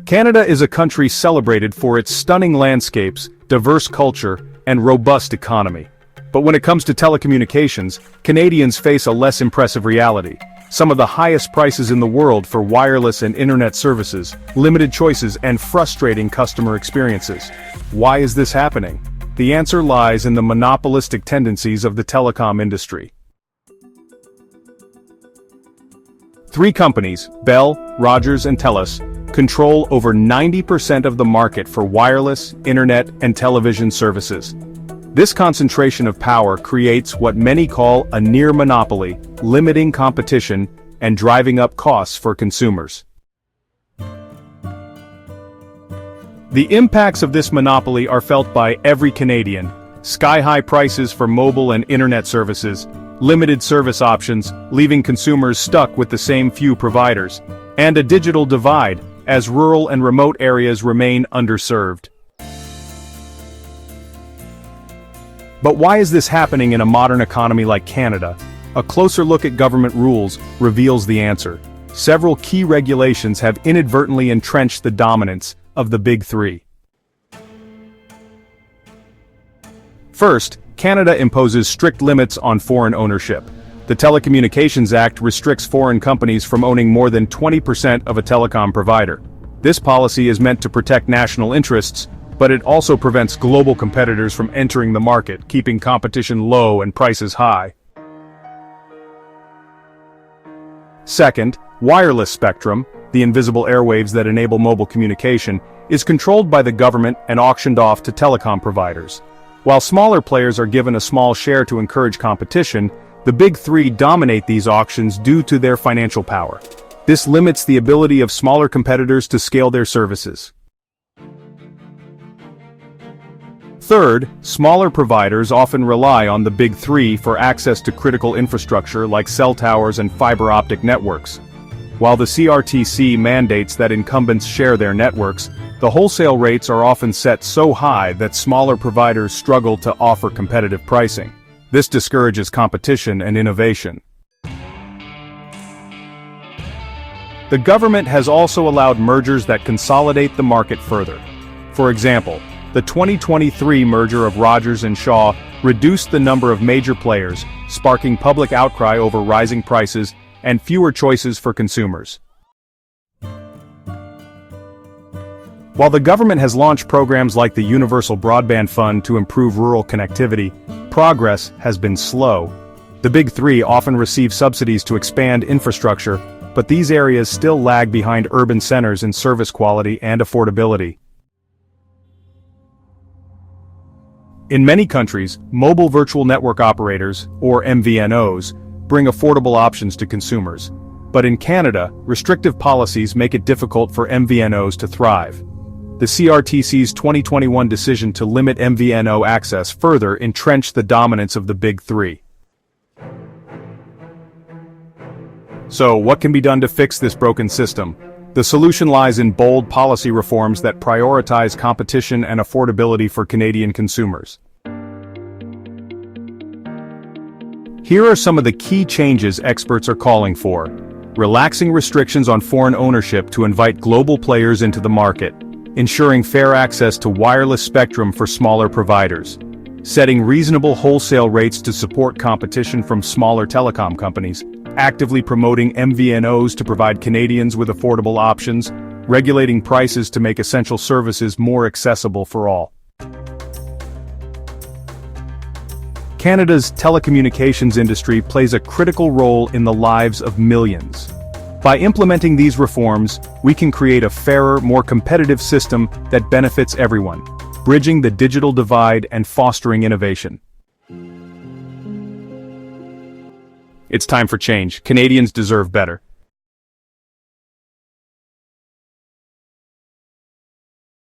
Canada is a country celebrated for its stunning landscapes, diverse culture, and robust economy. But when it comes to telecommunications, Canadians face a less impressive reality. Some of the highest prices in the world for wireless and internet services, limited choices, and frustrating customer experiences. Why is this happening? The answer lies in the monopolistic tendencies of the telecom industry. Three companies, Bell, Rogers, and Telus, control over 90% of the market for wireless, internet, and television services. This concentration of power creates what many call a near monopoly, limiting competition and driving up costs for consumers. The impacts of this monopoly are felt by every Canadian: sky-high prices for mobile and internet services, limited service options, leaving consumers stuck with the same few providers, and a digital divide, as rural and remote areas remain underserved. But why is this happening in a modern economy like Canada? A closer look at government rules reveals the answer. Several key regulations have inadvertently entrenched the dominance of the Big Three. First, Canada imposes strict limits on foreign ownership. The Telecommunications Act restricts foreign companies from owning more than 20% of a telecom provider. This policy is meant to protect national interests, but it also prevents global competitors from entering the market, keeping competition low and prices high. Second, wireless spectrum, the invisible airwaves that enable mobile communication, is controlled by the government and auctioned off to telecom providers. While smaller players are given a small share to encourage competition, the Big Three dominate these auctions due to their financial power. This limits the ability of smaller competitors to scale their services. Third, smaller providers often rely on the Big Three for access to critical infrastructure like cell towers and fiber optic networks. While the CRTC mandates that incumbents share their networks, the wholesale rates are often set so high that smaller providers struggle to offer competitive pricing. This discourages competition and innovation. The government has also allowed mergers that consolidate the market further. For example, the 2023 merger of Rogers and Shaw reduced the number of major players, sparking public outcry over rising prices and fewer choices for consumers. While the government has launched programs like the Universal Broadband Fund to improve rural connectivity, progress has been slow. The Big Three often receive subsidies to expand infrastructure, but these areas still lag behind urban centers in service quality and affordability. In many countries, mobile virtual network operators, or MVNOs, bring affordable options to consumers. But in Canada, restrictive policies make it difficult for MVNOs to thrive. The CRTC's 2021 decision to limit MVNO access further entrenched the dominance of the Big Three. So, what can be done to fix this broken system? The solution lies in bold policy reforms that prioritize competition and affordability for Canadian consumers. Here are some of the key changes experts are calling for. Relaxing restrictions on foreign ownership to invite global players into the market. Ensuring fair access to wireless spectrum for smaller providers. Setting reasonable wholesale rates to support competition from smaller telecom companies. Actively promoting MVNOs to provide Canadians with affordable options. Regulating prices to make essential services more accessible for all. Canada's telecommunications industry plays a critical role in the lives of millions. By implementing these reforms, we can create a fairer, more competitive system that benefits everyone, bridging the digital divide and fostering innovation. It's time for change. Canadians deserve better.